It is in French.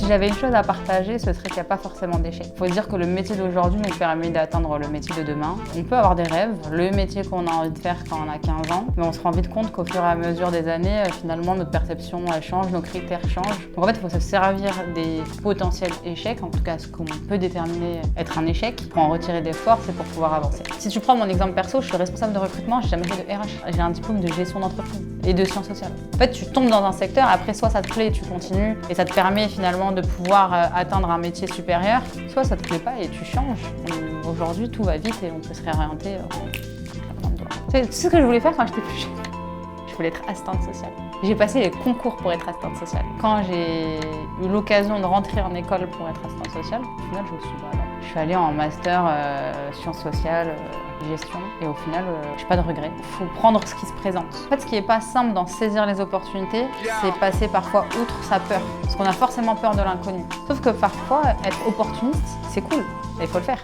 Si j'avais une chose à partager, ce serait qu'il n'y a pas forcément d'échec. Il faut se dire que le métier d'aujourd'hui nous permet d'atteindre le métier de demain. On peut avoir des rêves, le métier qu'on a envie de faire quand on a 15 ans, mais on se rend vite compte qu'au fur et à mesure des années, finalement, notre perception change, nos critères changent. Donc en fait, il faut se servir des potentiels échecs, en tout cas ce qu'on peut déterminer être un échec, pour en retirer des forces et pour pouvoir avancer. Si tu prends mon exemple perso, je suis responsable de recrutement, j'ai jamais fait de RH. J'ai un diplôme de gestion d'entreprise et de sciences sociales. En fait, tu tombes dans un secteur, après soit ça te plaît et tu continues, et ça te permet finalement de pouvoir atteindre un métier supérieur, soit ça te plaît pas et tu changes. Aujourd'hui, tout va vite et on peut se réorienter. Tu sais ce que je voulais faire quand j'étais plus jeune? Je voulais être assistante sociale. J'ai passé les concours pour être assistante sociale. Quand j'ai eu l'occasion de rentrer en école pour être assistante sociale, au final, je me suis dit, bah non. Je suis allée en master sciences sociales, gestion, et au final, j'ai pas de regrets. Il faut prendre ce qui se présente. En fait, ce qui est pas simple dans saisir les opportunités, c'est passer parfois outre sa peur. Parce qu'on a forcément peur de l'inconnu. Sauf que parfois, être opportuniste, c'est cool, et il faut le faire.